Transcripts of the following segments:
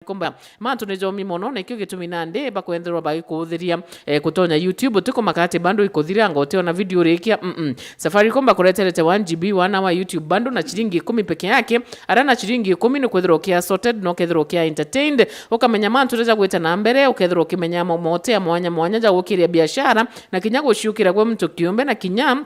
kumba mantu ne jomi mono na kyo gitumi nande bakwenderwa bagikuthiria kutonya YouTube tuko makate bando ikuthira ngote ona video rekia Safaricom bakureterete 1GB wana wa YouTube bando na chiringi 10 peke yake arana chiringi 10 no kwethiro kia sorted no kwethiro kia entertained ukamenya mantu reja gweta na mbere ukethiro kimenya mote ya mwanya ja gukiria biashara na kinyago shukira gwe mtu kiumbe na kinyam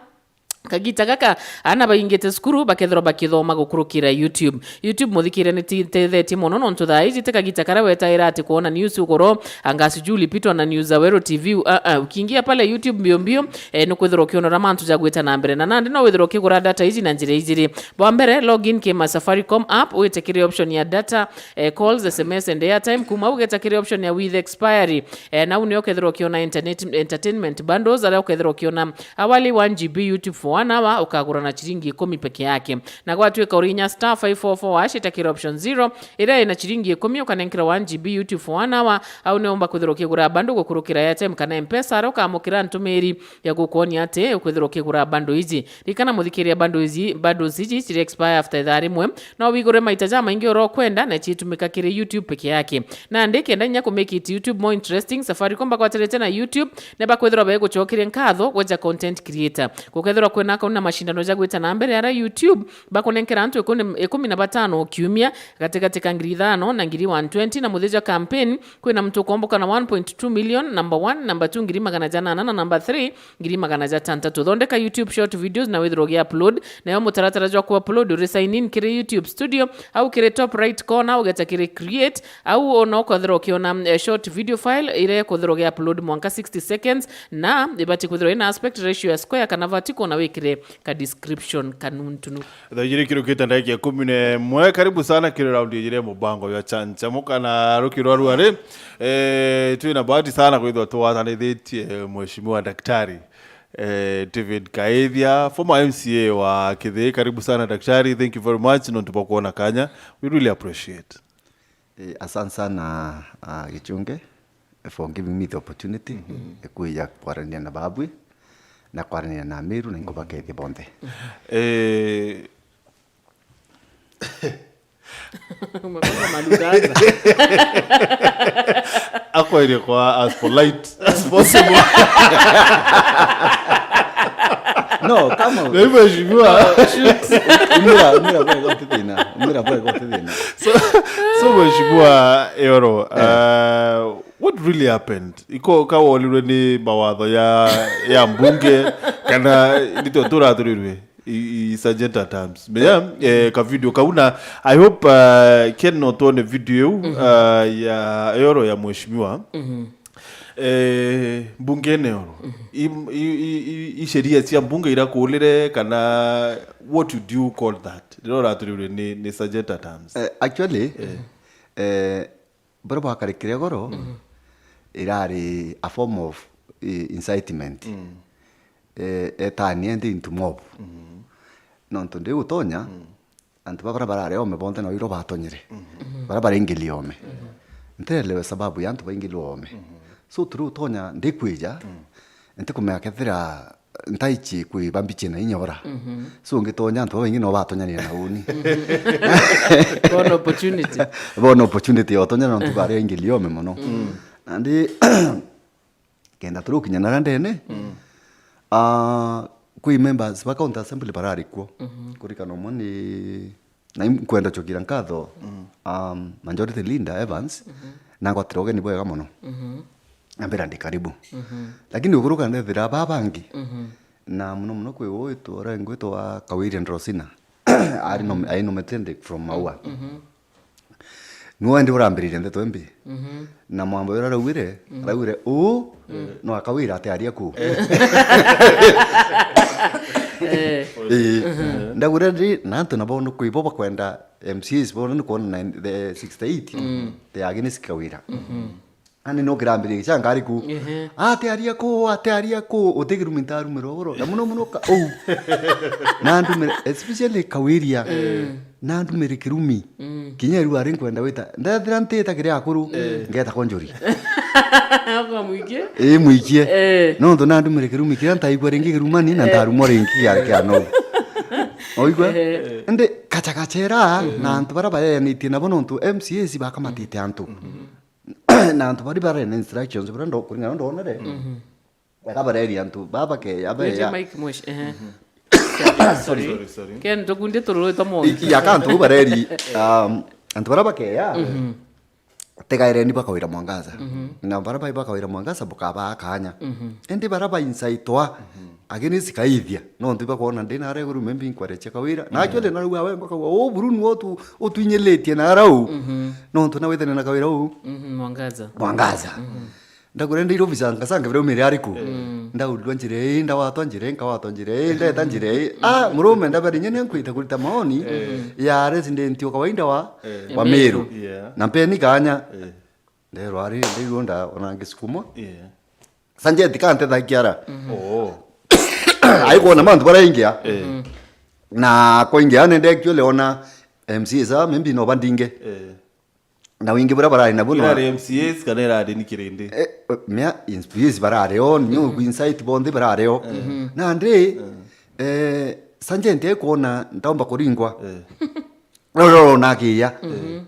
kagita kaka ana baingete skuru bakethro bakithoma gukurukira YouTube muthikire ni tetheti mono no ntutha izi tekagita kara wetaira ati kuona news ukoro angasi juli pitwa na news awero TV ukiingia pale YouTube mbio no kwethro kionora mantu ja gweta na mbere na nandi no wethro kigura data izi na njire iziri bwa mbere login kema Safaricom app ugetekire option ya data calls SMS and airtime kuma ugetekire option ya with expiry na unio kethro kiona entertainment bundles ala kethro kiona awali 1GB YouTube for 1 hour ukagura na chiringi 10 peke yake na kwa tuwe kaurinya star 544 hash itakira option 0 ila ina chiringi 10 ukanenkira 1GB YouTube for 1 hour au neomba kwethiro kigura bando gukurukira airtime kana M-Pesa aroka amukira ntumiri ya gukuoni ate kwethiro kigura bando izi likana muthikiria bando izi chiri expire after that rimwe na wigure maitaja maingi oro kwenda na chitumika kire YouTube peke yake na ndeke ndanya ku make it YouTube more interesting Safaricom bakwaterete na YouTube ne bakwethiro baye guchokire nkatho gweja content creator kukwethiro kwena kauna mashindano ja gweta na mbere ara YouTube bakonenkera antu 15 kiumia katika ngiri 5 na ngiri 120 na mutheja campaign kwena mtu komboka na 1.2 million number 1 number 2 ngiri 800 na number 3 ngiri 800 thondeka YouTube short videos na withrogia upload na yo mutaratara jwa ku upload resign in kire YouTube studio au kire top right corner ugeta kire create au onoko thro kiona short video file ile kuthrogia upload mwanka 60 seconds na ibati kuthro ina aspect ratio ya square kana vertical na wekire ka description kanuntunu thajiri kiro kitanda ya 11 karibu sana kile round yire mubango ya chancha mukana rukiro ruare tuina bahati sana kwithwa twatanithitie mheshimiwa daktari David KAITHIA former MCA wa AKITHI. Karibu sana daktari, thank you very much no tupokuona kanya, we really appreciate. Asante sana Gichunge for giving me the opportunity kuja kwarania na Babwi na kwarania na Meru na ngoba KAITHIA bonde. Ako ile kwa as polite as possible. No, kama Wewe mheshimiwa mira kwa tena. So mheshimiwa Eoro, what really happened? Iko kawa walireni mawatho ya mbunge kana nito tora turirwe isagenta terms. Ka video kauna I hope Ken notone video ya Eoro ya mheshimiwa. Bunge Eoro. I sheria cia bunge irakulire kana what would you call that? Ndora turirwe ni sagenta terms. Actually baba akarikire goro irari a form of incitement. Etani into mob. Non tonde utonya antu barabara leo mebonte na iro batonyire barabara ingiliome ntelewe sababu yantu baingiliome so turu utonya ndikwija ente kumekethira ntaichi kuibambiche na inyora so ngitonya antu baingi no batonyania na uni bon opportunity otonya no antu bare ingiliome mono andi kenda turu kinyana ndene kui members ba county assembly barari ko kurika no moni na kwenda chokira nkatho majority leader Evans na kwa troge ni boya mono ambera ndi karibu lakini ukuruka ndethira babangi na muno kwe oito ora ngweto wa Kawiri Rosina ari no metende from Maua nuwa ndi urambirire ndeto mbi na mwambo yora rawire no akawira ate aria ku ndagura ndi nanto na bono kuiboba kwenda MCs bono ni kuona the 68 te agini sikawira ani no grambiri changari ku ate aria ku otegiru mintaru meroro na muno ka nandu especially kawiria nandu merikirumi kinyeru ari kwenda wita ndathira ntita kire akuru ngeta konjuri Ako muikie? Muikie. No ndo nandu merikirumi kira ntaigwa ringi kirumani na ndarumo ringi ya no. oigwa ende kachakachera na antu bara bayanite nabo nontu MCAs bakamatite antu na antu bari bara na instructions bara ndo kuringa ndo onere bakabareri antu baba ke abe ya Mike Mosh sorry ken tokunde toro tomo ya kantu bareri antu bara bake ya tegaire ni bakawira mwangaza na bara bai bakawira mwangaza bukaba akanya ende bara ba insaitwa agene sikaithia no ntiba kuona ndina are guru membi nkwareche kawira na akyo na ruwa we mbaka o burunu otu otuinyeletie na rau no ntuna wethene na kawira u mwangaza ndagurenda iro bisanga sanga vile umiri ariku ndaudwa njire ndawatwa njire nkawatwa njire ndeta njire murume ndabari nyene nkwita kulita maoni ya resident kawaida wa Meru na mpeni kanya ndero ari ndirunda onangisukuma sanje dikante dakiara aiko na mantu baraingia na koingia nende kyo leona MC za membi no bandinge na wingi bara na buno MCAs kanera de nikirende mea inspires bara on new insight bonde bara na andre sanjente kuona ndaomba kuringwa no nakia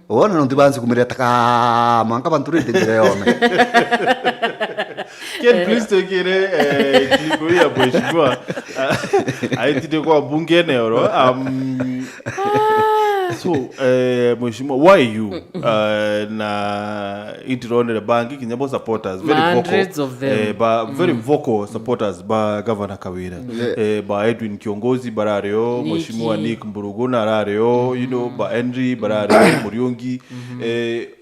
ona no tibanzi kumire taka manga banturete direyome Ken please take it kikuya bweshwa aitite kwa bunge neoro so mheshimiwa why you na intirone the bank kinyabo supporters very vocal very vocal supporters ba governor Kawira ba Edwin Kiongozi barareo mheshimiwa Nick Mburuguna rareo ba Henry barareo Muriungi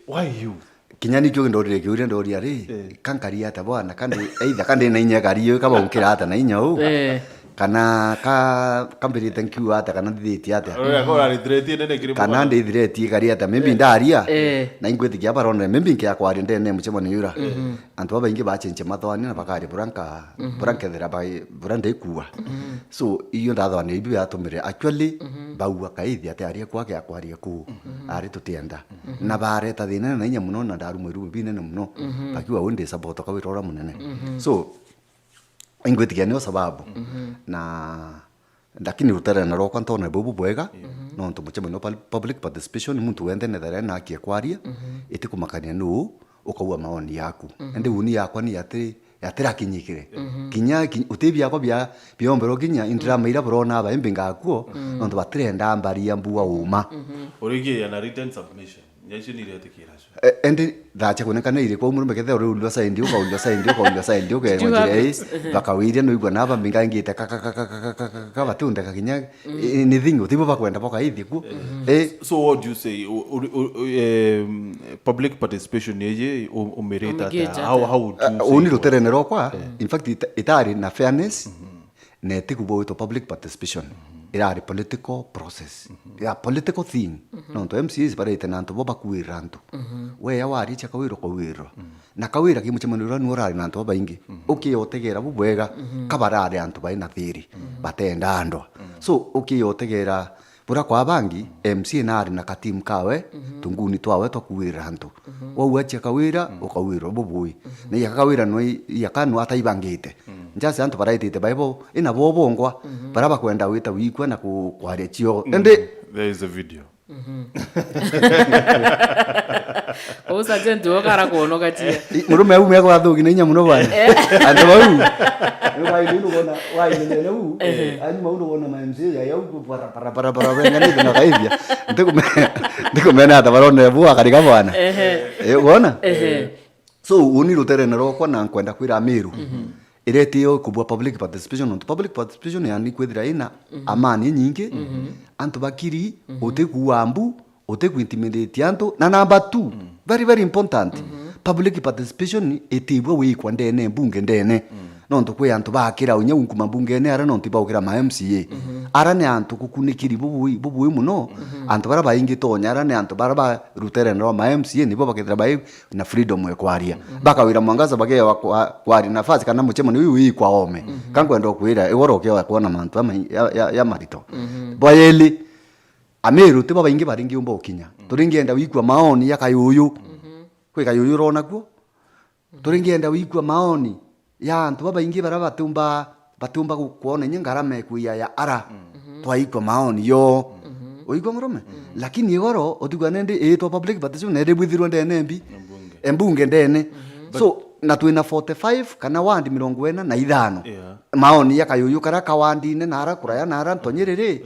why you kinyani kyo ndorire kiure ndoria ri kankari ata bwana kandi either kandi na inya gari kaba unkira ata na inya u kana kambiri thank you ata kana thiti ata kana ndi thireti gari ata maybe ndaria na ingweti kya barone maybe kya kwari ndene muchemo ni yura antu baba ingi bachenche mathwani na bakari buranka thera bai burande kuwa so iyo ndathwani ibi atumire actually bauwa KAITHIA ate ari kwake akwari ku ari tutienda na bare ta thina na inya muno na ndaru mweru bine na muno bakiwa wonde support ka wirora munene so ingwetigia nio sababu na lakini rutara na rokwa ntona bubu bwega no ntu muchemo no public participation muntu wende ne thara na akia kwaria iti kumakania no ukaua maoni yaku ende uni yakwa ni yatira kinyikire kinya utebi yakwa bya biombero kinya indira maira brona ba embinga kuo no ntu batrenda mbaria mbuwa uma origi ya na written submission nyesho ni rete kirasho ende dacha kunekana ile kwa umuru mekethe uri ulwa saindi ke ngojire bakawire no igwa naba mbinga ngite ka batunda kakinya ni thingo tibo bakwenda KAITHIA ku so what do you say public participation yeje umereta how uni ruterene rokwa in fact itari na fairness ne tikubo to public participation irari political process ya political thing no to MCs bare tenanto boba kuiranto we ya wari cha kawiro kawiro na kawira kimuchemanura nurari nanto boba ingi ukiyotegera bubwega kabarare anto bai na thiri batenda ando so ukiyotegera bura kwa bangi MC nari na katim kawe tunguni twawe to kuiranto wo wacha kawira ukawiro bubui na ya kawira no yakanu ataibangite njase anto baraitite bible ina bobongwa baraba kwenda wita wikwa na kware chio ende there is a video osa gente okara kuono katia murume ume kwa thugi ninya muno bana ando bau no bai ndu bona wai nene u ani maundo bona mamze ya yau para ngani na KAITHIA ndikumena ata barone bua karika bwana uona so uni rutere na rokwa na kwenda kwira Meru iretio kubwa public participation on public participation yani kwethira ina amani nyingi antu bakiri otekuambu otekuintimidate antu na number 2 very very important public participation etibwa we kwa ndene bunge ndene nonto kwe antu bakira unya unkuma bunge ne ara nonto baukira ma MCA ara ne antu kukunikiri bubu muno antu bara baingi tonya ara ne antu bara ba rutere no ma MCA nibo bakithira bai na freedom ya kwaria bakawira mwangaza bage kwari nafasi kana muchemo ni wi kwa ome kankwenda kwira igoro kyo kuona mantu ama ya marito boyeli Ameru tiba baingi baringi umbo kinya turingienda wikwa maoni ya kayuyu kwe kayuyu rona kuo turingienda wikwa maoni ya antu baba ingi bara batumba kuona nyengarame kuya ya ara twaikwa maoni yo oigwa ngorome lakini igoro otigwa nende eto public participation nende bwithirwo ndene embunge ndene so na twina 45 kana wandi 45 maoni ya kayuyu kara kawandine nara kuraya nara ntonyerere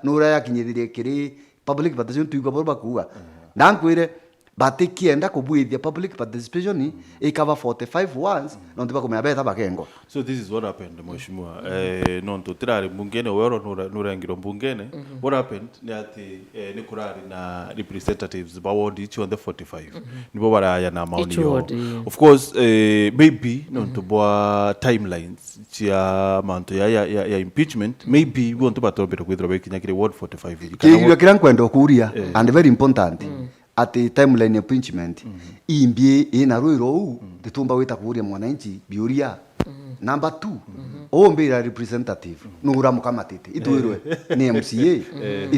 nura yakinyithirie kiri public participation tuigwa borba kuga ndankwire batikienda kubwithia public participation ikava 45 once no ndiba kumya beta bakengo. So this is what happened mheshimiwa no ntotirari mbungene wero nurangiro mbungene what happened ni ati ni kurari na representatives ba ward each on the 45 nibo baraya na maoni yo of course maybe no ntobwa timelines chia manto ya impeachment maybe we want to batobera kwithira bekinyakire ward 45 kiyo kirankwenda okuria and very important at the timeline of impeachment imbie ina ruiro titumba wita kuria mwananchi biuria number 2 ombira representative nura mukamatite itwirwe ni MCA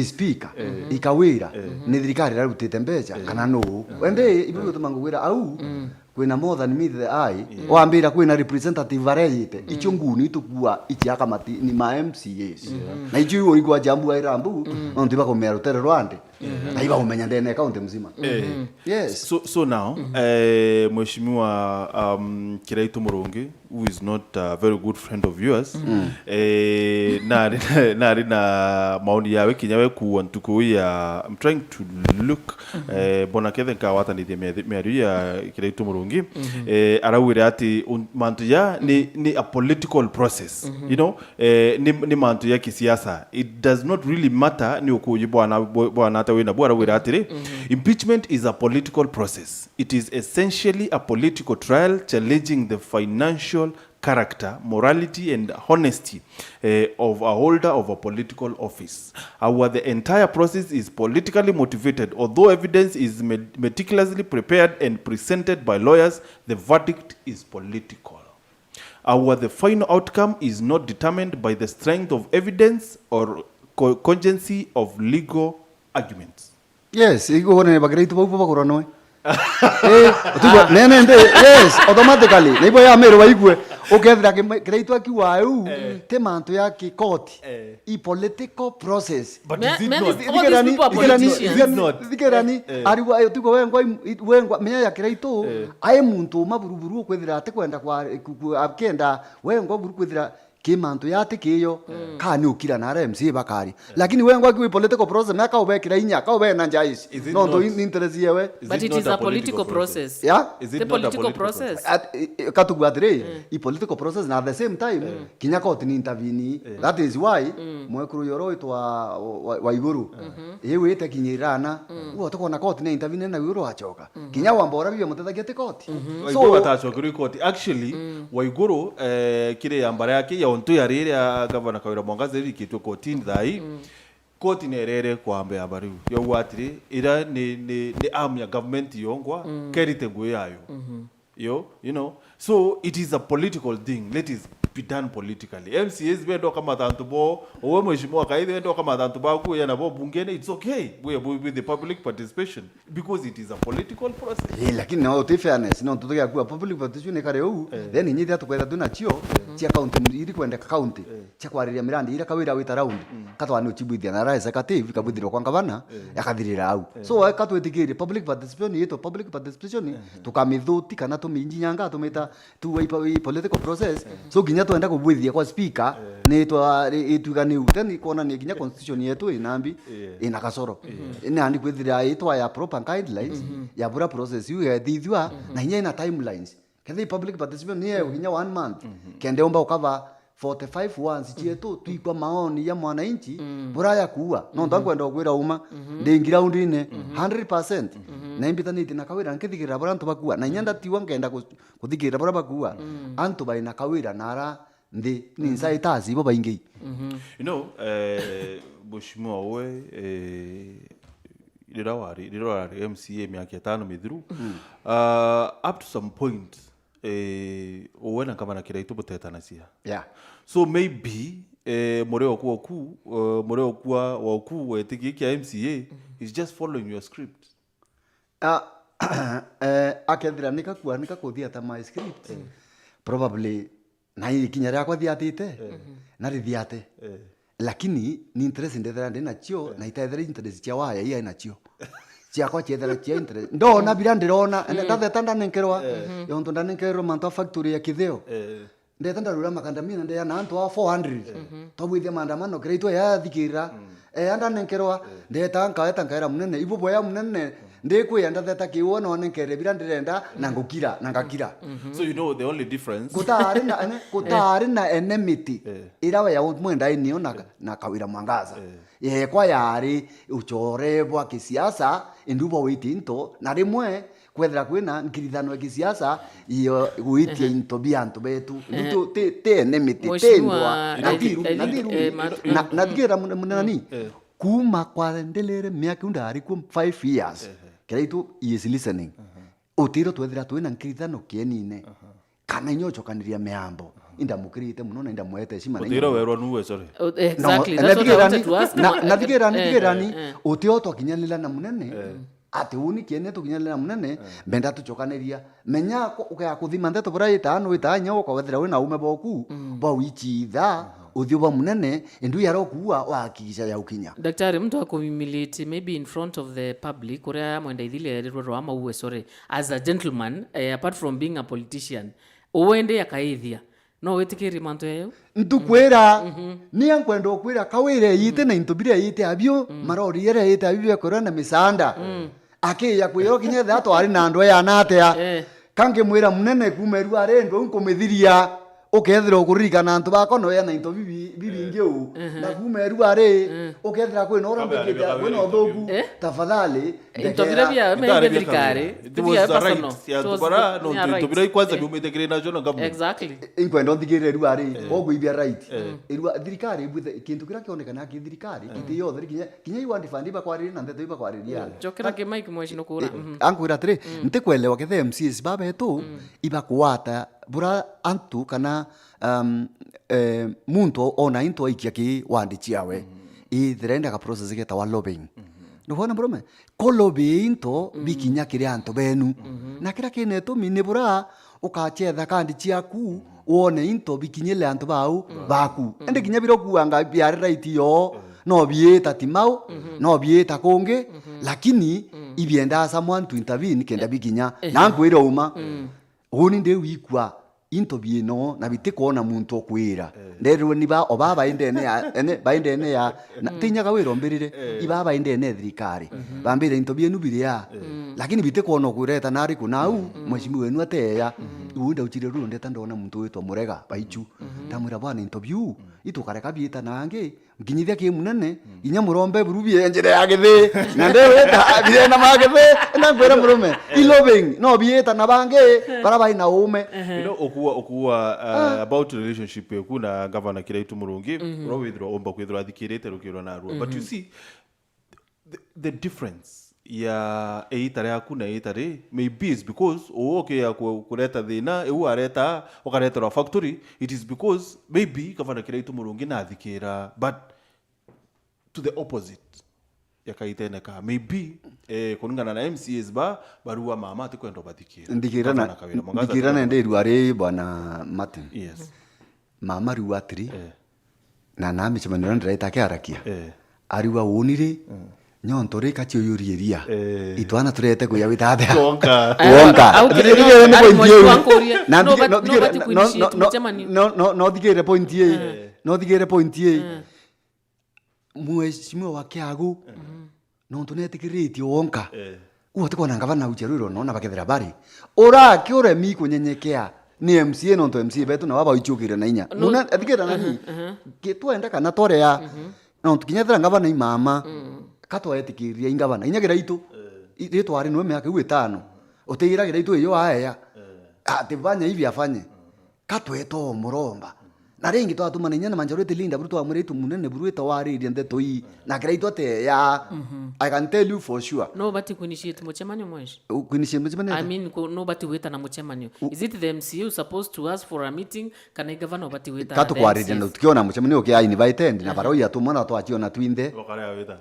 speaker ikawira ni thirikari rarutite mbeca kana no wende ibuyo tumangwira au kwina more than me the eye oambira kwina representative areyite icho nguni tukua ichiaka mati ni ma MCAs na icho urigwa jambu airambu no ndiba ko merutere rwande na iba umenya ndene county mzima yes so now mheshimiwa Kiraitu Murungi who is not a very good friend of yours na maoni yawe kinyawe ku ntuko ya I'm trying to look bona kethen ka wata ni meri ya Kiraitu Murungi arawire ati mantu ya ni a political process you know ni mantu ya kisiasa it does not really matter ni okuyi bwana ata wina bwana wira ati impeachment is a political process. It is essentially a political trial challenging the financial character, morality and honesty of a holder of a political office. The entire process is politically motivated. Although evidence is meticulously prepared and presented by lawyers, the verdict is political. The final outcome is not determined by the strength of evidence or cogency of legal arguments. Yes, igo hone bagreitu bau bakora noe otugo nene yes automatically neibo ya Meru waigwe ukethira kireitu akiwa au te manto ya kikoti I political process but is it not dikerani ariwa otugo wengwa menya ya kireitu ai muntu maburuburu ukwethira ate kwenda kwa akenda wengwa buru kwethira kimanto yate kiyo kani ukira na MC bakari lakini wengwa ki political process meka ubekira inya ka ube na njais no ndo interest yewe but it is a political process yeah is it the political process katugwadre I political process na at the same time kinya court ni intervene that is why mwekuru yoro itwa waiguru yewe ite kinyirana uo tokona court ni intervene na yoro achoka kinya wambora biyo mutethagia court so watachokuru court actually waiguru kire yambara yake ya onto ya rere ya governor Kawira Mwangaza rikitwe kotini thai koti nerere kwambe abari yo watire ira ni arm ya government yongwa kerite ngwe yayo you know so it is a political thing let it be done politically MCAs bendo kama tantu bo owe mheshimiwa Kaidhi bendo kama tantu ba ku yana bo bungene it's okay we with the public participation because it is a political process lakini no to fairness no to ya ku public participation kare u then nyithi atukwenda tuna chio chia county iri kwenda county chia kwariria mirandi ira Kawira wita round katwa ni uchibwithia na rais executive kabuthiro kwa ngavana yakathirira au so katwetikire public participation yeto public participation tukamithuti kana tuminjinyanga tumita tu political process so ginya tuenda kubwithia kwa speaker ni twa itugani uteni kuona ni ginya constitution yetu inambi ina kasoro ina andi kwithira itwa ya proper guidelines ya bura process yu ya thithwa na hinya ina timelines kethi public participation ni ginya 1 month kende omba ukava 45 once chietu tuikwa maoni ya mwananchi buraya kuwa no ndakwenda kwira uma ndingira undine 100% na imbitanite na Kawira nkithikira bura ntu bakuwa na nyanda tiwa ngenda kuthikira bura bakuwa antu baina Kawira nara ndi ni insaitazi bo baingi you know bushimo we lirawari MCA miaka 5 mithiru up to some point owena kama na Kiraitu butetana cia yeah so maybe moreo kwa waku wetiki kia MCA is just following your script akethira nika kuthia ta my script probably na ikinya ria kwa thiatite na rithiate lakini ni interest ndethera ndi nacio na itethera interest cia waya iya nacio ciakwa ciethera cia interest ndona bila ndirona ndatheta ndanenkerwa yonto ndanenkerwa manto factory ya Kithio ndeta ndarura makandamina ndeya na antu a 400 tobwithia maandamano kreitwa ya thikira ndanenkerwa ndeta nkaera munene ibubo ya munene ndikuya ndatheta kiwona onenkere bila ndirenda na ngukira na ngakira. So you know the only difference kutari na enmity irawe ya mwenda inio na kawira mwangaza yekwa yari uchorebwa kisiasa indubo witinto na rimwe kwethera kwina nkirithano ya kisiasa iyo witie into biantu betu ndu te enmity tendwa na digira munani kuma kwa ndelere miaka undari ku 5 years kiraitu is listening utiro twethira twina nkirithano kienine kana inyocho kaniria meambo indamukirite muno na indamwete shima na utiro werwa nuwe sorry exactly that's what I wanted to ask na digerani utio twakinyanira na munene ati uni kiene tukinyanira na munene benda tuchokaniria menya ukaya kuthima ndeto bora itano itanya kwa wethira wina ume boku ba wichitha uthio ba munene endu yarokuwa wakisha ya ukinya daktari mtu akumimiliti maybe in front of the public uria mwenda ithile rero ama uwe sorry as a gentleman apart from being a politician uwende ya KAITHIA no wetikiri manto yeyo ntukwera ni yankwenda okwira kawire yite na intubire yite abyo marori yere yite abyo korana misanda akiya kwiro kinye thato ari na ndo ya natea kange mwira munene kumeru arendo nkomithiria ukethira ukurikana antu bakono ya na into bibi ngeu na kumeru are ukethira kwina orambekete kwina othogu tafadhali into bia me delikare tibia personal so bara no into bia kwanza ni umetekere na jona gamu exactly inkwenda ndigire ru are ogwibia right irwa thirikari buthe kintu kira kionekana ki thirikari kiti yothe kinya iwa ndifandi ba kwari na ndeto iba kwari ya jokera ke mic mwashino kura ankwira tire ntikwelewa kethe MCs baba etu iba kuwata bura antu kana muntu ona into ikia ki wandi chiawe ithirenda ka process geta wa lobbying ndubona brome ko lobbying to bikinya kiri antu benu na kira kine to mine bura ukachetha kandi chiaku wone into bikinyele antu bau baku ende kinya biro kuanga biare right yo no bieta timau no bieta konge lakini ibienda someone to intervene kenda bikinya na ngwira uma uni nde wikwa into bieno na bitiko na muntu okwira ndero ni ba obaba indene ya ene ba indene ya tinya kawiro mbirire ibaba indene thirikari bambire into bienu biria lakini bitiko no kwireta nari kunau mweshimi wenu ateya uunda uchire ruo ndeta ndona muntu witwa murega baichu tamwira bwana interview itukareka biita nange nginyithia ki munene inya murombe burubie njire ya githi na ndeweta bire na magethe na ngwira murume iloving no biita na bange baraba ina ume okuwa about relationship yeku na governor Kiraitu Murungi ro withira omba kwithira thikirite rukiro na ruo but you see the difference ya eitare yaku na eitare maybe is because okay ya kureta thina eu areta okareta factory it is because maybe governor Kiraitu Murungi na thikira but to the opposite yakaitene ka maybe kuningana na MCs barua mama tikwenda bathikira ndikirana nderu ari bwana Martin yes mama ruwa 3 na nami chemano ndiraita kiarakia ariwa wonire nyonto rika chiyuriria itwana turete kuya witate wonka no digere point ye mweshimwe wakiagu no tunetikiriti wonka uote kona ngavana ucheruro no na bakethera bari ora kiore mi kunyenyekea ni MCA no to MCA betu na baba ichukire na inya nuna atikira nani kitwenda kana tore ya no tukinyethera ngavana imama katwa etikiria ingavana inyagira itu itu ari no miaka 5 uteiragira itu iyo aya atibanya hivi afanye katweto muromba na ringi to atuma ninya na manjorete linda bruto amuritu munene bruto waririe ndeto yi na kreito te ya I can tell you for sure nobody kunishite muchemanyo mwesh kunishite I mean nobody weta na muchemanyo is it the MCU supposed to ask for a meeting kana governor nobody weta katu kwaririe ndo tukiona muchemanyo kia invited na barau ya tumona to achiona twinde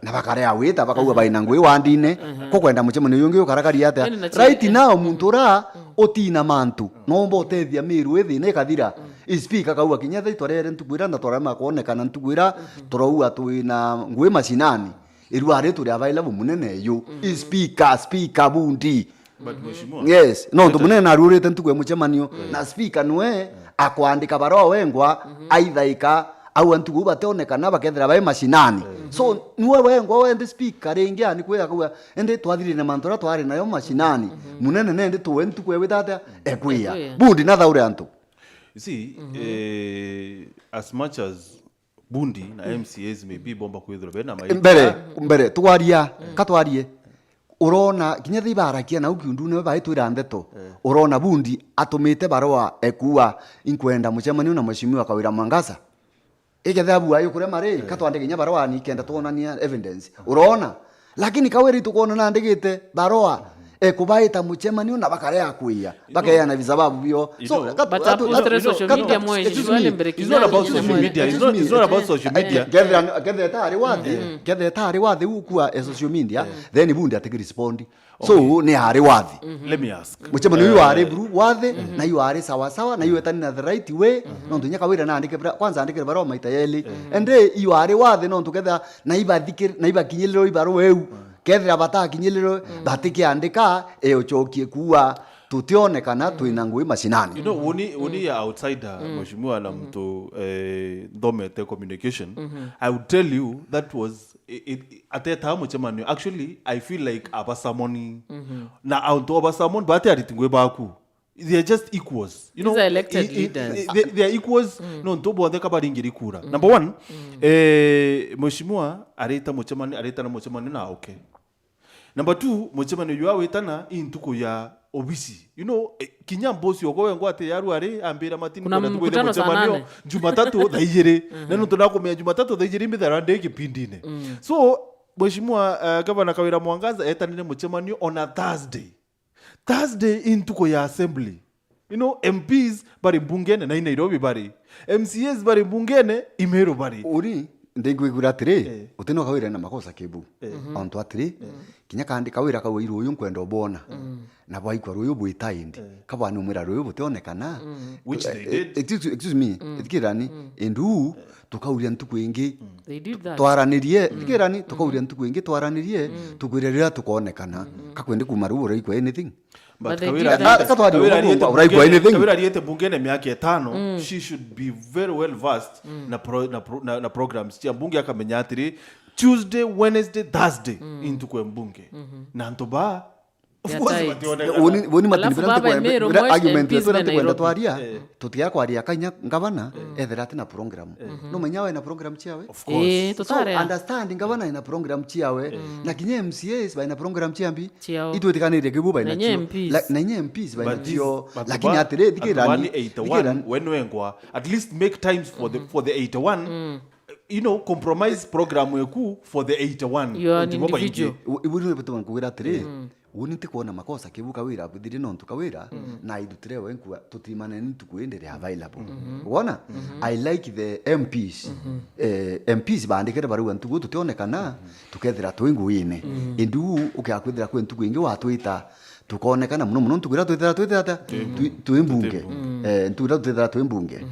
na bakare awita bakauga baina ngwe wandine ko kwenda muchemanyo yonge ukarakari ate right now muntura otina mantu no mbo tethia Meru ethi ne kathira speaker kauwa kinyatha itwarere ntukwira na twarama kuonekana ntukwira turauwa tuina ngui mashinani irware turi available munene yo speaker bundi yes no ndo munene arurete ntukwe muchemanio na speaker nwe akwandika barua wengwa aithaika au antugu bateonekana bakethera bae mashinani so niwe wengwa wende speaker ringi ani kwira kuwa ende twathire na mantora twari nayo mashinani munene nende tuwe ntukwe witata ekwia bundi na thaure antu. You see, as much as Bundi na MCAs may be bomba kwithira bena mai mbere twaria katwarie urona kinya thibarakia na ukiundu ne baitwira ndeto urona Bundi atumite barua ekuwa inkwenda muchemanio na mheshimiwa Kawira Mwangasa igethabu ayo kure mari katwandike nya barua ni kenda tuonania evidence urona lakini Kawira tukuona na ndegete barua kubaita muchemanio na bakarea kuia bakaya na visababu bio so social media mweshwale mbere it's not about social media it's not about social media gethe tari wathi ukua social media then Bundi atiki respond so ni hari wathi let me ask muchemanio yu ari bru wathi na yu ari sawa sawa na yu etani na the right way no ndunya Kawira na andike kwanza andike barua maita yeli ende yu ari wathi no ntuketha na ibathikir na ibakinyelero ibarua eu kethira batakinyelero batikiandika eochokie kuwa tutionekana tuina ngui mashinani. You know woni ya outsider mheshimiwa na mtu domete communication I would tell you that was at that time muchemanio actually I feel like abasamoni na auto abasamoni bati aritingwe baku they are just equals, you know. These are elected leaders. They are equals. No, ntobo andeka baringiri kura. Number one, mheshimiwa areta muchemani areta na muchemani na okay. Number two, muchemani yuwa wetana intuko ya obisi. You know, kinyambosi yokowe ngwate yaru are ambira matini kuna tuwele muchemani Jumatatu dhaijere. Nenu tunako mea Jumatatu dhaijere mbitharande kipindine. So mheshimiwa Governor Kawira Mwangasa etanine muchemani on a Thursday intuko ya assembly. You know, MPs bari bungene na Nairobi bari. MCAs bari bungene Meru bari. Uri ndengwe guratire utino Kawira na makosa kebu. Onto atire kinya kandi Kawira kawiro uyu nkwenda bona. Na baikwa ruyo buitaindi. Kabana umira ruyo buteonekana. Which they did. Excuse me. Etikirani endu tukauria ntuku ingi. They did that. Twaranirie etikirani tukauria ntuku ingi twaranirie tukwirerera tukonekana. Kakwende kumaru uraikwa anything. But Kawira ariete bungene miaka 5 she should be very well versed na programs tia bunge akamenya atiri Tuesday, Wednesday, Thursday into kwa mbunge na ntoba of course woni matinibira kwa argument kwenda twaria tutia kwa aria kanya ngavana etherati na program no menyawe na program chiawe of course so understanding ngavana ina program chiawe na kinye MCAs ba ina program chiambi itwetekanire kibu ba ina na nye MPs ba ina tio lakini atire dikirani wenwengwa at least make times for the 81 you know, compromise program yeku for the 81 you are an individual iburi betu kugira atire unite kuona makosa kibuka wira bidiri no tukawira na idutire wenkwa tutimane nitukuendere available unaona I like the MPs MPs bandikira barua ntugu tutionekana tukethira twinguine indu ukiakwithira kwentugu ingi watwita tukonekana muno ntugira twithira twimbunge ntugira twithira twimbunge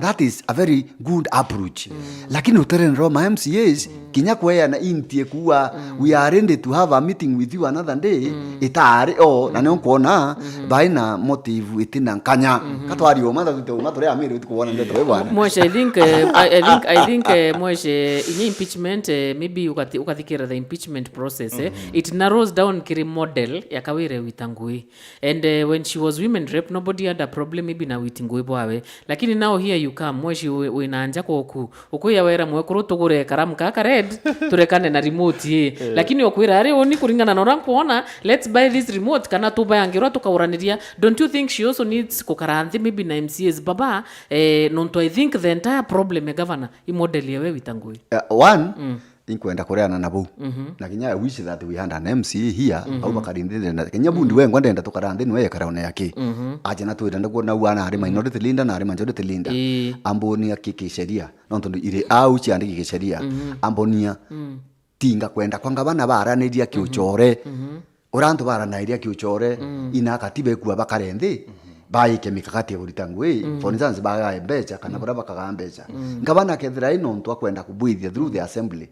that is a very good approach lakini utere Roma MCAs kinya kwea na intie kuwa we are ready to have a meeting with you another day itari na ne kuona baina motive itina nkanya katwari o manda tutore amiri tukuona ndeto we bwana Mweshe I think Mweshe in impeachment maybe ukathikira the impeachment process it narrows down kiri model ya Kawira Witangui and when she was women rep nobody had a problem maybe na Witangui bwawe lakini now here you come Mweshe winanja ko ukuya wera mwekuru tugure karamu kaka red turekane na remote lakini okwira ari oni kuringana na kuona let's buy this remote kana tubayangirwa tukauraniria don't you think she also needs kukaranthi maybe na MCAs baba nonto I think the entire problem ya governor I model yewe Witangui one inkwenda koreana nabo na kinya wish that we had an MC here au bakarindire na kinya Bundi wengwa ndenda tukarande nwe karaona yake aje na twenda kuona wana ari minority leader na ari majority leader amboni akikisheria nonto ire au chiandiki kisheria ambonia tinga kwenda kwanga bana baraniria kiuchore urantu baranairia kiuchore ina katibe kuwa bakarende bai kemikakati kurita ngwe for instance baga mbecha kana baraba kaga mbecha ngabana kethira ino ntu akwenda kubwithia through the assembly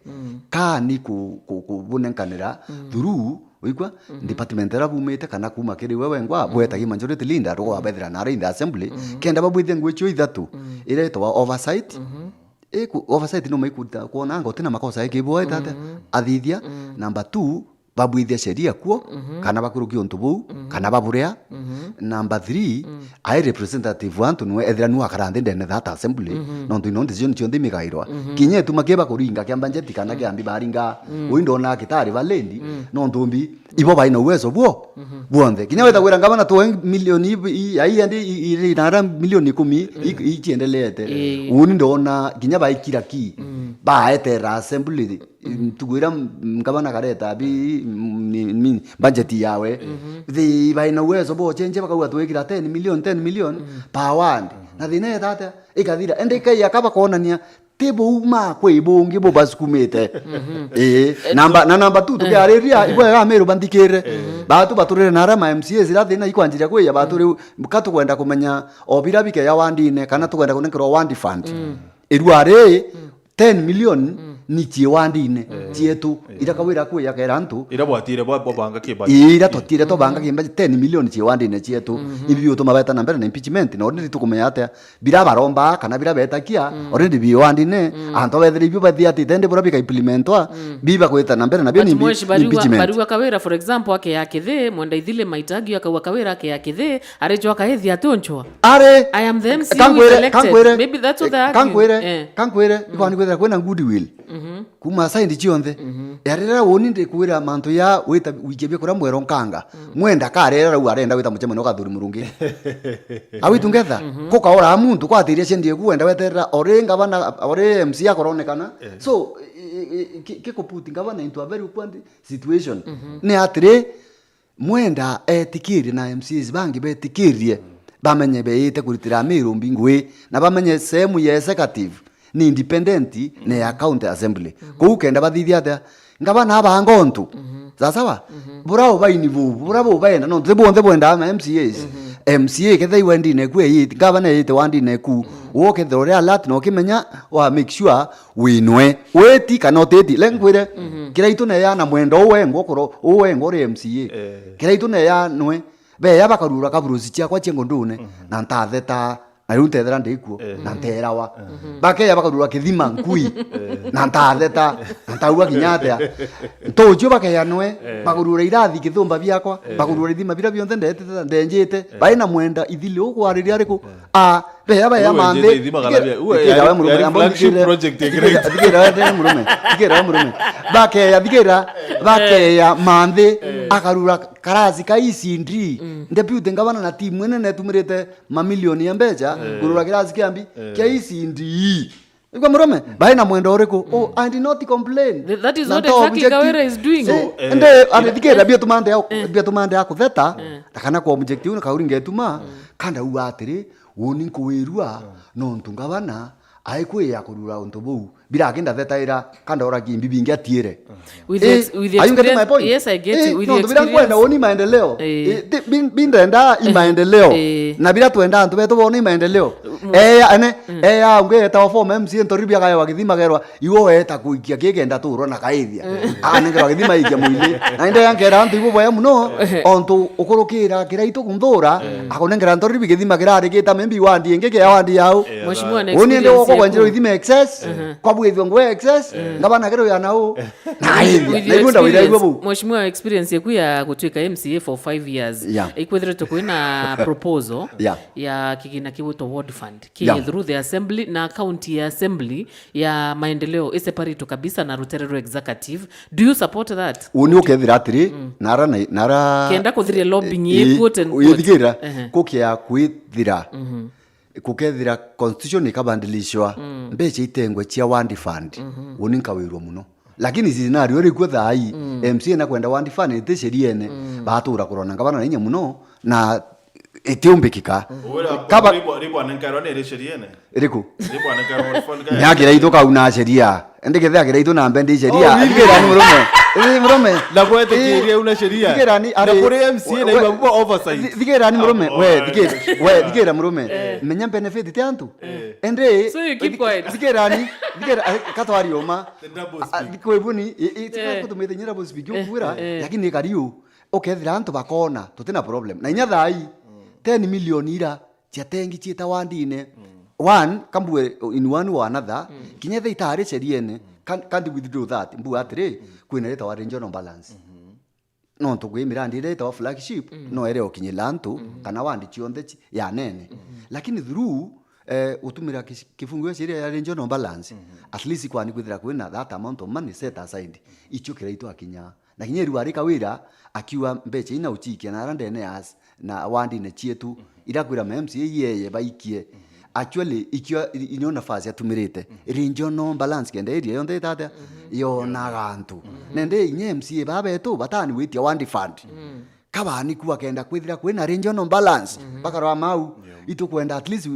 ka ni kubunenkanira through wikwa department era bumete kana kuma kiri wewe ngwa bweta gima majority leader ro abethira na in the assembly kenda babwithia ngwe chyo ithatu ire to oversight ku oversight no maikuta kuona ngo tena makosa yake bwa tata athithia number 2 babwithia sheria kuo kana bakuruki ontu buu kana baburea number 3 ai representative wantu no ethira nu akarande ndene that assembly no ndu no decision chonde migairwa kinye tu makeba kuringa kya budget kana kya ambi baringa windo na kitari valendi no ndumbi ibo baina uwezo buo buonde kinye weta kwera ngabana to milioni ai andi iri nara milioni 10 ichiendelete uni ndona kinya baikira ki baetera assembly tugwira ngabana kareta bi budget yawe the baina uwezo bo chenje bakauga twekira 10 million per wand na thine tata ikathira ende kai akaba kuonania tebo uma kwibungi bo basukumete number 2 tukiariria ibwa Meru bandikire batu baturire nara ma MCA zira thina ikwanjira kwe ya baturi bukatu kwenda kumenya obira bike ya wandine kana tukwenda kunekero wandi fund irware 10 million ni chiwandine chietu irakawira kwe ya kerantu irabwatire banga kiba iratotire to banga kimba 10 million chiwandine chietu ibyo to mabeta na mbere na impeachment na already tukumenya ate bira baromba kana bira betakia already biwandine anto wethere ibyo bathia ati tende bura bika implementwa biba kweta na mbere na byo ni impeachment barua kawira for example ake yakithi mwenda ithile maitagi akawa kawira ake yakithi arejo akahethia tonchwa are I am the MC who is elected maybe that's what they kankwere ikoni kwetha kwena goodwill kuma saindi chionde yarera woni ndi kuwira mantu ya wita wijebye kura mwero nkanga mwenda karera u arenda wita muchemo no kathuri murungi awitungetha koka ora muntu kwatiria chendie kuenda weterera orenga bana ore MC akoronekana so kiko puti ngabana into a very important situation ne atire mwenda etikiri na MCs bangi betikirie bamenye beite kuritira Meru mbingwe na bamenye sehemu ya executive ni independent na ya county assembly ko ukenda bathithia ata ngabana abangontu sawa burao baini vuvu burabo baina no thebonde bonda ama MCAs MCA kethe wendi ne kwe yiti ngabana yite wandi ne ku woke thore alert no kimenya wa make sure winwe weti kanoteti lengwire kiraitu ne ya na mwendo wengo koro wengo re MCA kiraitu ne ya nwe be ya bakarura kaburuzi chiakwa chengo ndune na ntatheta ayunte thera ndikuo na nterawa bake ya bakarura kithima nkui na ntatheta ntaua kinyate ntojo bake ya nwe bakarura irathi kithumba biakwa bakarura ithima bira bionthe ndete ndenjete baina mwenda ithile ukwariri ariko be ya mande ikira murume ambo project ikira murume bake ya mande akarura karazi kaisindri deputy ngabana na timu ene netumirete mamilioni ya mbecha kurura kirazi kiambi kaisindri Iko murume baina mwendo oreko I did not complain. That is not exactly Kawira is doing. So ende adikira bia tumande yako theta takana kwa objective na kauringe tuma kanda uatire woni kuwirua no ntungabana aikwe ya kurura ontobu bila agenda theta ira kanda ora kimbi bingi atiere with the experience. Yes, I get it. With the experience bila kwenda woni maendeleo binda imaendeleo na bila tuenda ntu beto woni maendeleo ungeta form MC ntoribia kayo wakithima gerwa iwo eta kuikia kigenda turwa na kaithia nengera wakithima ikia mwili na inde yankera ntu ibo boya muno ontu ukurukira kiraitu kunthura akonengera ntoribi kithima kirari kita membi wandi ngeke ya wandi yao mheshimiwa next woni ndio wako kwanjiro ithima excess kwa bwithio ngwe excess ngabana kero ya nao na igunda wira igwo mheshimiwa experience yeku ya gutwika MCA for 5 years ikwethire tukwina proposal ya kigina kibuto ward fund through the assembly na county assembly ya maendeleo separate kabisa na Ruterero executive. Do you support that? Uni ukethira atiri nara kenda kuthire lobbying yekut and uyithira kukia kwithira kukethira constitution ikabandilishwa mbeche itengwe chia wandi fund uni nkawirwo muno lakini scenario ri kwetha ai MC na kwenda wandi fund itishiriene batura kurona ngabana ninye muno na etiumbikika kaba ribo anankaro ne resheriene riku ribo anankaro fund ya gira ito kauna sheria ende ketha gira ito na mbendi sheria gira ni murume Mrome. Na kwete kiria una sheria. Thigerani na kuri MCA na iba oversight. Thigerani Mrome. Thigera Mrome. Menya benefit ti antu. Ende. So you keep quiet. Thigerani katwari oma. Kwebuni kutumite nyira bo speak ukura lakini kariu okethira antu bakona tutina problem. Na inya thai 10 million ira chiatengi chita wandine. One kambwe in one or another kinya they tare cheriene can't withdraw that mbu atre kwina leta wa regional balance no to gwe mirandi leta wa flagship no ere okinyila antu kana wandi chionde ya nene lakini through utumira kifungu sheria ya regional balance at least kwani kwithira kwina that amount of money set aside icho kiraitwa akinya na kinya ruarika wira akiwa mbeche ina uchikia na randene as na wandi ne chietu irakwira MCA yeye baikie actually ikiwa ino nafasi atumirite regional balance kende area yonde tata yo nagantu nende inye MCA babetu batani witia wandi fund kabani kuwa kenda kwithira kwina regional balance bakara mau itukwenda at least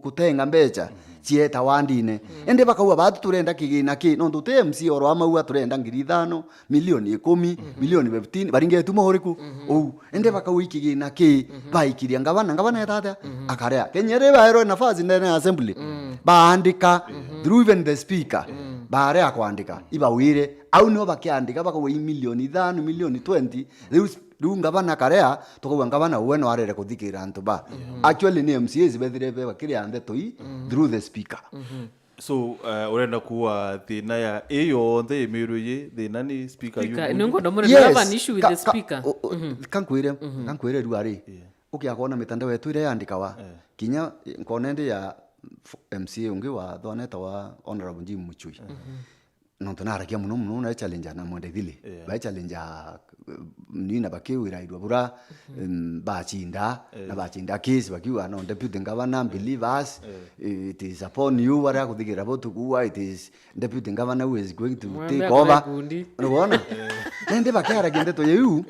kutenga mbecha chieta wandine ende bakaua batu turenda kigina ki no ndute MCA oro amau turenda 5 milioni 10 milioni 15 baringe tumo horiku ende bakau ikigina ki baikiria ngabana tata akarea kenyere baero nafasi ndene assembly baandika through even the speaker baare akwandika ibawire au no bakiandika bakau milioni 5 milioni 20 ngabana karea tokuwa ngabana uweno arere kuthikira antu ba actually ni MCAs bethire be bakiri ande toi through the speaker so urenda kuwa thina ya eyo nthe Meru ye thina ni speaker you nungo ndomure have an issue with the speaker kankwire ruari ukiakona mitandao yetu ile yandikawa kinya nkonende ya MCA ungi wa thoneta wa honorable Jim Muchui no tunarakia muno na challenge na mwende thili ba challenge nina bakiwira irwa bura bachinda na bachinda case bakiwa no deputy governor believers it is upon you wara kuthigira botu kuwa it is deputy governor who is going to take over unaona nende bakiara gende to yu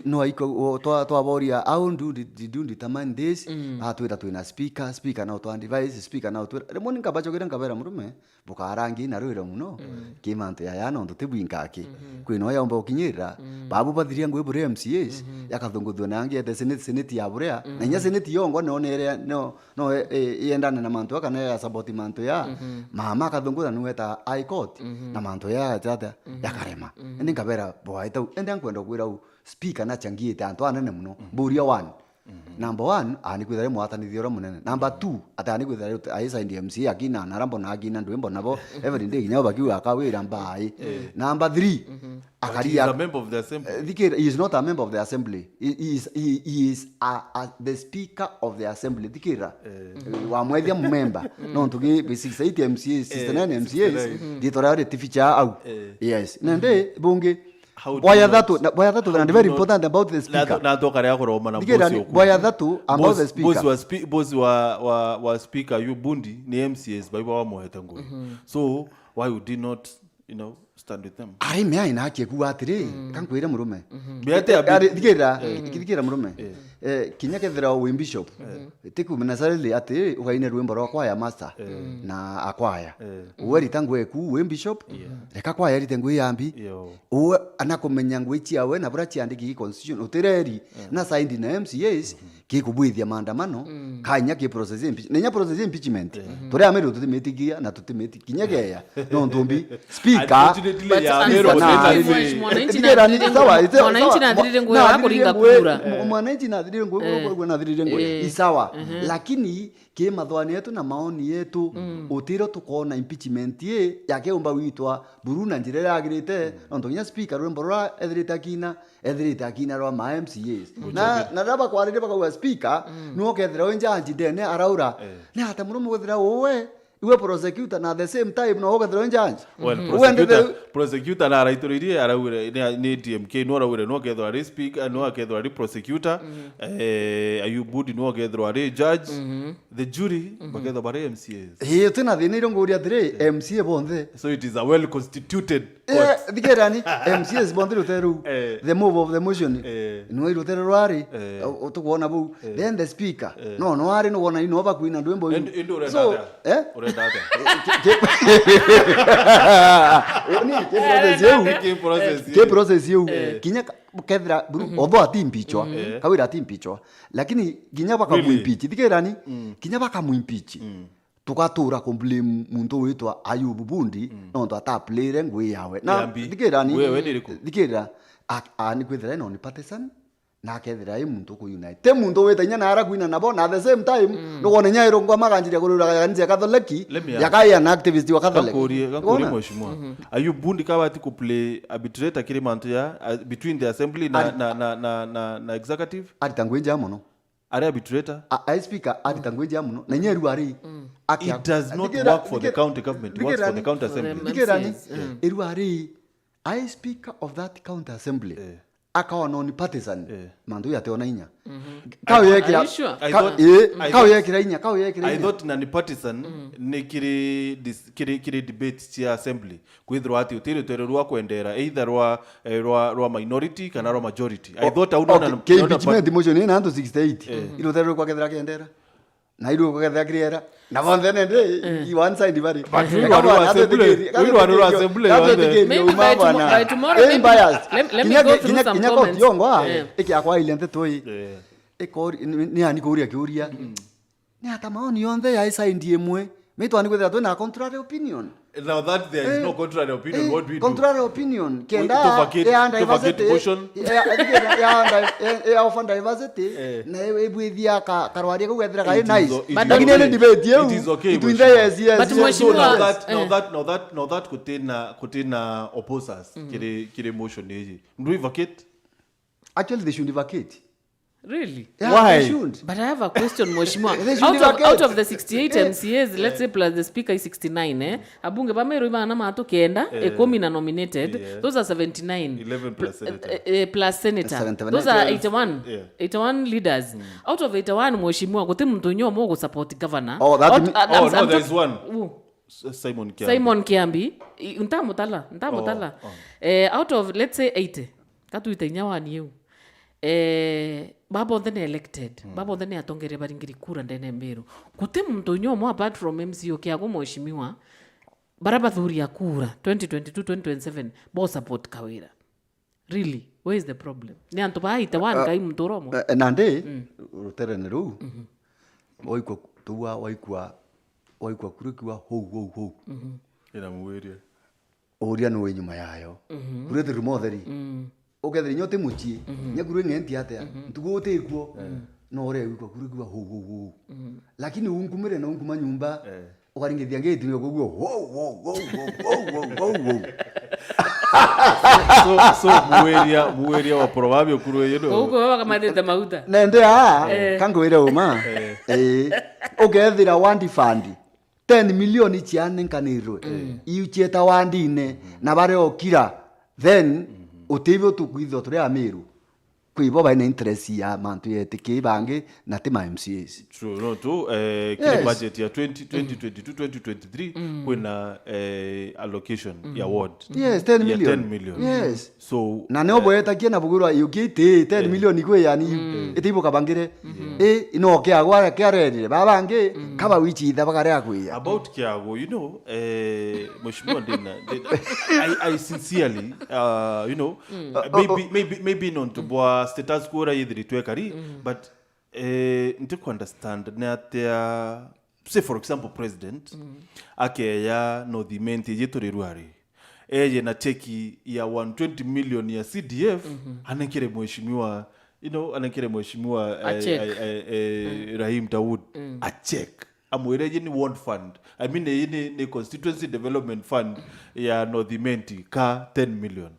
no aiko to aboria au do determine this atwira twina speaker na to device speaker na to remoni kabacho kira kabera murume bukarangi na rwira muno kimanto ya no ndutibwinkaki kwino ya omba ukinyira babu bathiria ngwe bure MCAs yakathunguthwa nangi the senate ya bure na nya senate yongo no nere no iendane na manto kana ya support manto ya mama kathungutha nweta high court na manto ya tata yakarema ndi kabera boaita ende nkwenda kwira speaker na changiite antu anene muno buria 1 number 1 ani kwithare mwatanithio ro munene number 2 atani kwithare aisa NDMC akina narambo na agina ndwembo nabo every day nyawo bakiwa akawira mbai number 3 akaria a member of the assembly he is not a member of the assembly he is the speaker of the assembly dikira wa mwethia member no tugi 68 MCAs 69 MCAs ditorare tificha au yes nende bunge Boya that and very important about the speaker. Na toka ya kuroma na boya that about the speaker. Boss wa speaker you bundi ni MCAs baiba wa moheta ngoi. So why would you not, stand with them? Ari me aina ake ku atire kankwira murume. Biate abi dikira murume. Kinya kethira we bishop. Tiku menasarili ati ugaine rwembo rwa kwaya master na akwaya. Uweri tangwe ku we bishop. Reka kwaya ritengwe yambi. Uwe anakomenya ngwichi awe na bura chiandiki constitution utireri na signed na MCAs kikubwithia maandamano kanya ki process impeachment tore ameru tutimetikia na tutimetikinya geya no ntumbi speaker mwananchi na thirire ngwe wa kuringa kura mwananchi na thirire ngwe na thirire ngwe isawa lakini ke mathwani yetu na maoni yetu utiro tukona impeachment ye yake umba witwa buruna njire yagirite ontonya speaker rwembo rwa ethirite akina rwa ma MCAs na raba kwarire baka speaker no kethira wenjanji dene araura ne hata murumu gwethira uwe iwe prosecutor na the same time no kethira wenjanji prosecutor na raituririe araure ni DMK no araure no kethira ri speaker no kethira ri prosecutor ayubudi no kethira ri judge the jury bakethira bare MCAs tena thini rongoria thire MCA bonthe so it is a well constituted court dikerani MCAs bonthe ruteru the move of the motion no iruteru rwari utukuona bu then the speaker no ari no wona ino bakuina ndwembo so data ke process yeu kinya kethira although atimpichwa kawira atimpichwa lakini kinya baka muimpeach thikerani kinya baka muimpeach tugatura kumblame muntu witwa Ayubu Bundi no ndo ataplere ngwe yawe na thikerani thikera ani kwethira no ni partisan na kethira I muntu ku unite te muntu wetanya na ara kuina nabo na the same time no wona nyairo ngwa maganjira kurura kanisa Katholiki yakaya na activist wa Katholiki gakuri mheshimiwa Ayubu Bundi kabati ku play arbitrator kile mantu ya between the assembly na executive atangwenja muno are arbitrator I speaker atangwenja muno na nyeru ari it does not work for the county government, it works for the county assembly. Dikerani Eruari I speaker of that county assembly akawa non partisan mandu yate ona inya kawe yekira I thought nani partisan ni kiri debate cia assembly kwithirwa ati utiri rwa kwendera either rwa minority kana rwa majority I thought auna impeachment motion ni nandu 68 ilo tero kwa kethira kendera na iru kwa kethira kriera na bonde nende one side bari maybe by tomorrow let me go through some comments yongwa iki akwa ile ntetoi ni ani kuria kiuria ni hata maoni yonde ya side yemwe mitwani kwethira twina contrary opinion. Now that there is no contrary opinion, what do we contrary do? opinion kenda to vacate motion ya offer diversity na ebwithia karwaria kugethira kai nice lakini ile debate yeu it is okay between the yes but now that kutina opposers kire motion eji do we vacate? Actually they should vacate. Really? Yeah, why? They should. But I have a question, Mheshimiwa. Out of the 68 MCAs, let's say plus the speaker is 69, abunge ba Meru imana mato kenda, 10 na nominated, those are 79. 11 plus senator. Plus senator. Those are 81. 81 leaders. Out of 81, Mheshimiwa, kote mtu nyomo go support governor. Oh, no, there is one. Simon Kiambi. Ntamutala. Out of, let's say 80. Katu itanyawa ni yu. Babo ndene elected babo ndene atongere baringiri kura ndene Meru kuti mtu nyomo apart from MCO kiago mheshimiwa baraba thuri ya kura 2022 2027 bo support Kawira. Really, where is the problem? Ni antu baita wan kai mtu romo nande rutere neru oiko tuwa waikwa kurukiwa ho ina muweria oria no nyuma yayo kurete rumotheri ogetheri nyote muchie nyakuru ngenti atia ntugote ikuo no ore wiko kurugwa ho lakini unkumire na unkuma nyumba ukaringithia ngeti ni ogwo ho so muweria wa probably kuru yeno ugo wakamadeta mauta nende kangwira uma ogethira wandi fund 10 million chiane nkanirwe iuchieta wandine na bare okira then utibyo tukwitho turi a Meru kwibo baina interest ya mantu yete kibange na tema MCAs true no to kile budget ya 2022-2023 kuna allocation ya ward yes 10 million yes so na ne oboeta kiena bugurwa yukite 10 million ikwe yani itibo kabangire ino kiagwa kiarerire babange kaba wichi itha bagare akwiya about kiago you know mheshimiwa ndina I sincerely you know maybe not to boa status quo yithiri twekari but ntiku understand that say for example president akeya no thimenti yituriruari eye na cheki ya 120 million ya CDF anekire mheshimiwa you know anekire mheshimiwa Rahim Daud a check amwereje ni one fund I mean ni constituency development fund ya no thimenti ka 10 million.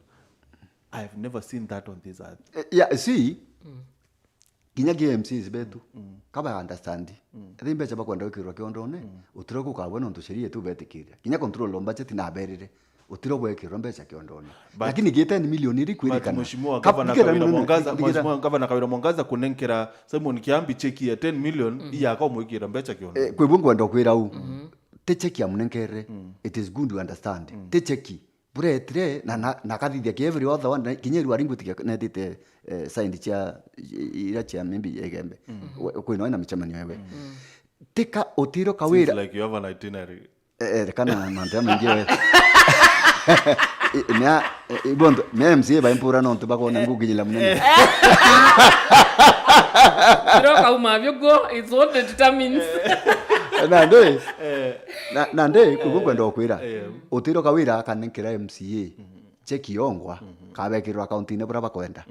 I have never seen that on this earth. Yeah, see, kinya KMCs betu, kaba understand. Rimbe chaba kwenda ukirwa kiondone, utiro kukabwa no tusherie tu betikire. Kinya control lo budget na berire. Utiro gwekirwa mbecha kiondone. Lakini gete ni milioni iri kwirikana. Mheshimiwa Gavana Kawira Mwangaza kunenkera Simon Kiambi cheki ya 10 million iya ka mwikira mbecha kiondone. Kwebungu ndo kwira u. Te cheki ya munenkere. It is good to understand. Te cheki buretre na kathithia ke every other one kinyeru aringutikia netite sign cha ira cha mimbi yegembe kwino ina michamanio wewe tika Otiro Kawira. Seems like you have an itinerary. Kana mante mengiwe. Ibondo MCA ba impura no tubako na ngugijila munene. Roka umavyogo is what determines. Nande kukwenda okwira. Otiro Kawira kanenkira MCA. Cheki yongwa kabekirwa akaunti-ine bura bakwenda.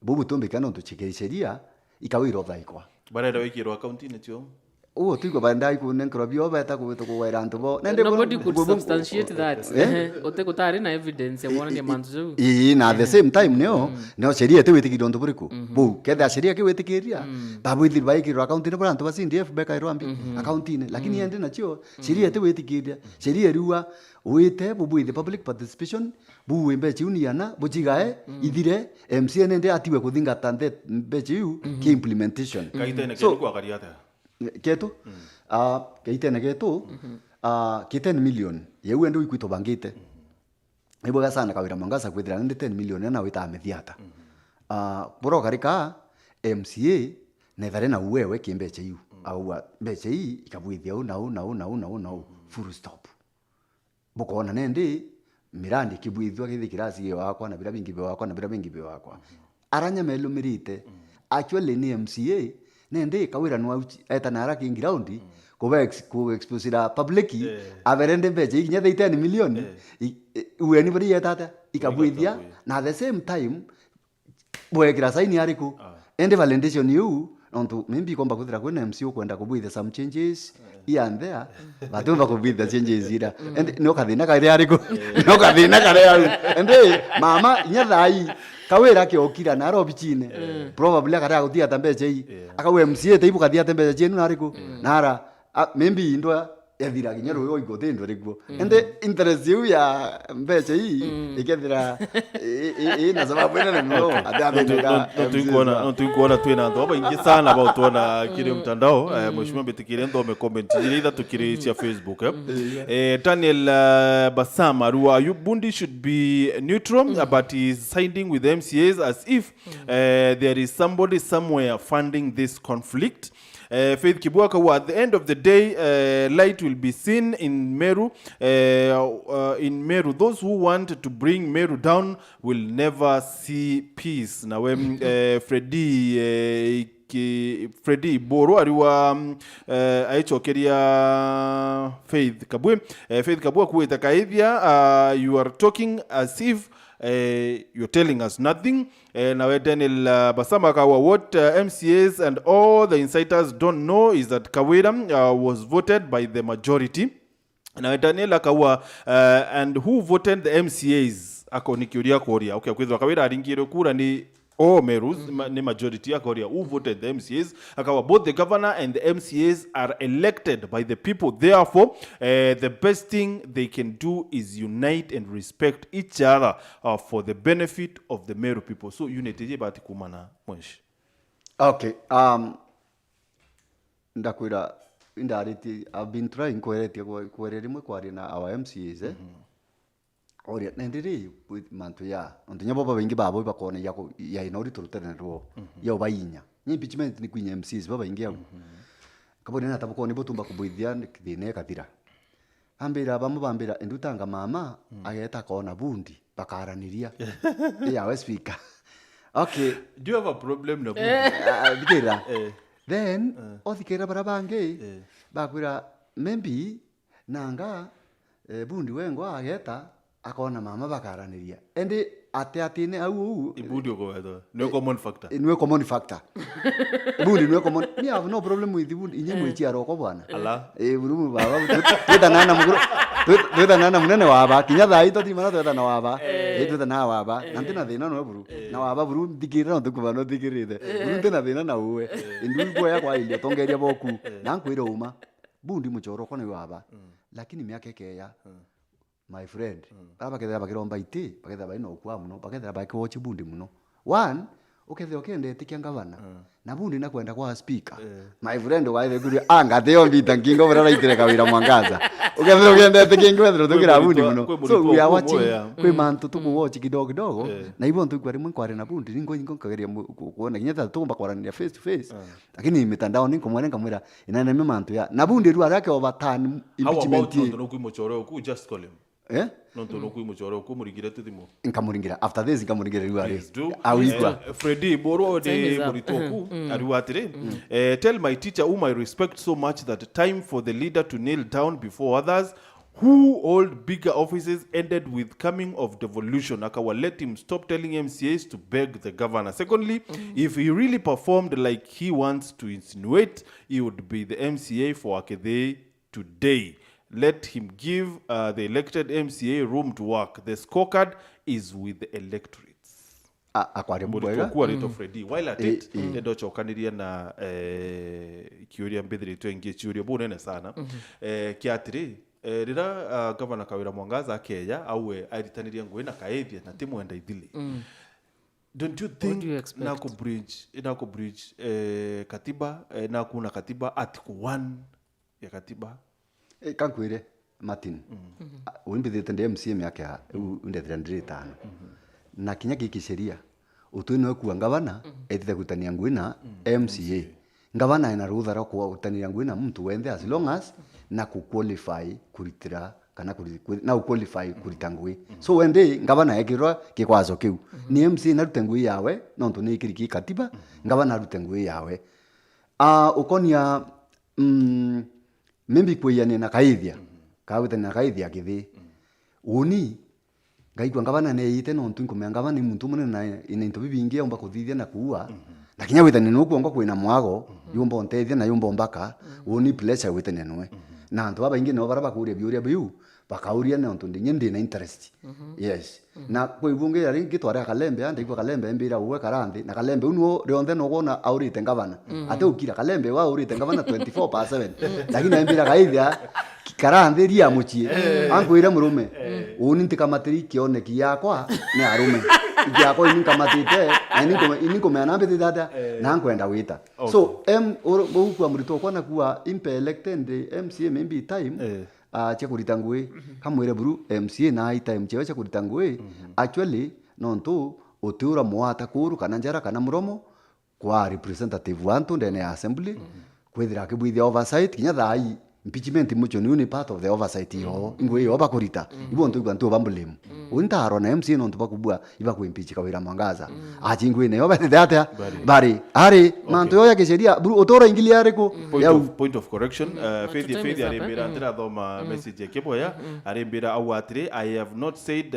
Bubu tumbikana tuchikerisheria ikawira othaikwa. Barenda wikirwa akaunti-ine tio. Tuiko bandai kunenkira bio beta kuwera antubo. Nobody could substantiate that. Otekutari na evidence ya mwana ni manzu. Na at the same time neo sheria te wetiki donto buriku. Bu keda sheria ke wetikiria. Babu idhi baikirwa akaunti-ine bura antuba si NDF beka irwambi akaunti-ine. Lakini yende na chio sheria te wetikiria. Sheria riwa wete bubu idhi public participation bu mbechi uniana bujigae idire MCA nende atiwe kuthinga tande mbechi yu ki implementation. KAITHIA ke kwa kariata. Keto KAITHIA keto ki 10 million yewe ndo ikuito bangite. Iboga sana kawira mangasa kwithira ndi 10 million na wita amethiata. Boro karika MCA nethare na wewe kimbeche yu au mbeche hii ikabwithia na full stop. Bukona nende mirandi kibwithwa githikirasi wakwa na bira bingi be wakwa aranya melumirite actually ni MCA nende kawira nwa eta nara king ground ku expose la public averende beje inya 10 million ueni bari yetata ikabwithia na at the same time boekira saini ariku ende validation yu onto mimbi komba kuthira kwena MCA kwenda kubwithia some changes and there batumba kubwithia changes ira and no kathina kare ariku no kathina kare aru and mama nyathai kawira ke okira na robi chine probably akara gutia tambeche akawe MCA teibu kathia tambeche chenu nariku nara mimbi ndo ethira kinyero yo igothendo riguo ende interest yu ya mbeche ikethira na sababu ina no adabendeka tuikuona twina ndo baba ingi sana about tuona kile mtandao mheshimiwa Betikire ndo amecomment either tukirichia Facebook Daniel Basama Rukuo Bundi should be neutral but is siding with the MCAs as if there is somebody somewhere funding this conflict. Faith Kibuaka, at the end of the day, light will be seen in Meru. Those who want to bring Meru down will never see peace. Now, when Freddy Boro ariwa aichokeria Faith Kabua kuweta KAITHIA, you are talking as if you're telling us nothing. Now Daniel Basama Kawa, what MCAs and all the insiders don't know is that Kawira was voted by the majority. Now Daniel Kawa, and who voted the MCAs? Ako nikiuria koria. Okay, kwithwa Kawira aringire kura ni Meru ni majority ya Korea. Who voted the MCAs? Akawa, both the governor and the MCAs are elected by the people. Therefore, the best thing they can do is unite and respect each other for the benefit of the Meru people. So unity bati kumana mweshi. Okay. Ndakwira indariti I've been trying kuereti mwe kwari na our MCAs Oria nendiri with mantuya ontonya baba bengi babo bakona ya inori turutene ro ya obayinya ni impeachment ni kwinya MCs baba ingi yao kabone na tabuko ni botumba kubwithia thine kathira ambira bambira endutanga mama ageta kona bundi bakaraniria ya speaker. Okay, do you have a problem na bundi bikira then othikira barabange bakwira maybe nanga bundi wengo ageta akona mama bakaraniria ende ate au ibundi okowedo no common factor bundi no common me have no problem with bundi inye mwichi aroko bwana ala burumu baba tweta nana munene waba kinya thai to timana tweta na waba tweta na waba nantina thina no buru na waba buru ndikira no tukubano ndikirite buru ndina thina na uwe indulgo ya kwa ile tongeria boku na nkwira uma bundi muchoro kone waba lakini miaka keya my friend bakethera bakiromba iti bakethera baino kwa muno bakethera bakiwochi bundi muno one ukethera okende tikia ngavana na bundi na kwenda kwa speaker my friend waithe kuri anga theo mbita ngingo bara raitire kawira mwangaza ukethira ugendete kingi wethira tugira bundi muno so we are watching kwi mantu tukuwatch kidogo na hivyo ntu kwari mwe kwari na bundi ningo kageria kuona kinyata tumba kwarania face to face lakini mitandao niko mwene kamwira inane mantu ya na bundi ru arake overturn impeachment no kuimochoro ku just call him nonto no kuimochoro ku muringira tutimo nkamuringira after this nkamuringira ru ari awigwa Freddy boro de moritoku ariwatire tell my teacher whom I respect so much that time for the leader to kneel down before others who hold bigger offices ended with coming of devolution. Akawa let him stop telling MCAs to beg the governor. Secondly, if he really performed like he wants to insinuate, he would be the MCA for AKITHI today. Let him give the elected MCA room to work. The scorecard is with the electorates. Akwari mbwega. Kwa rito Freddy. While at it, ndo chokaniria na kiuria mbithiri tuengie chiuria bunene sana. Kiatiri, rira governor Kawira Mwangaza akeya auwe airitaniria ngui na KAITHIA na timu enda ithili. Don't you think inako bridge katiba na kuna katiba article 1 ya katiba kankwire Martin ulimbithite ndi MCA miaka undethira ndiri tano na kinya giki sheria utwino kuwa ngavana ethe kutania ngui na MCA ngavana ina rutha ro kuwa kutania ngui na mtu wende as long as na ku qualify kuritira kana na qualify kurita ngui so wende ngavana ekirwa kikwazo kiu ni MCA na rute ngui yawe nontu ni ikiriki katiba ngavana rute ngui yawe ukonia membi kwiyane na KAITHIA kawita na KAITHIA AKITHI uni ngaigwa ngavana ne yite no ntu ngome ngavana ni muntu munene na ina into bibingi omba kuthithia na kuua lakinya witane no kuongo kwina mwago yumba ontethia na yumba mbaka uni pleasure witane noe na antu abaingi no baraba kuria biuria biu bakauria na ntu ndi na interest yes na kwibunge yari ngitwara kalembe ande igwa kalembe mbira uwe karandi na kalembe uno rionthe no gona aurite ngavana ate ukira kalembe wa aurite ngavana 24/7 lakini mbira KAITHIA karandi ria muchie ankwira murume uni ntikamatiri kioneki yakwa ne arume yako inikamatite iniko meana mbete dada na nkwenda wita so kwa murito kwa na kuwa impe elected MCA maybe time cha kurita ngui kamwire buru MCA na time cha kurita ngui actually nontu utura mwata kuru kana njara kana muromo kwa representative wantu ndene assembly kwithira kibwithia oversight kinya thai impeachment mucho ni part of the oversight yo ngwe yo bakurita ibo ntu kwantu bambulemu untaro na MC no ntu bakubua iba ku impeach Kawira Mwangaza achi ngwe ne yo bathe ata bari ari mantu yo yake sheria buru otora ingilia ariko point of correction faith arembera ndira thoma message yake boya arembera awatire I have not said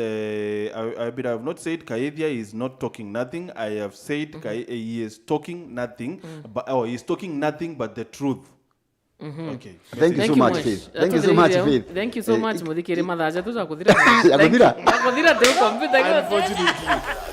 KAITHIA is not talking nothing. I have said he is talking nothing but he is talking nothing but the truth. Okay. Thank you so much, Faith. Thank you so much, Faith. Thank you so much, Muthikiri Mathaja. Tuzakuthira. Yakuthira? Yakuthira tu computer. Unfortunately.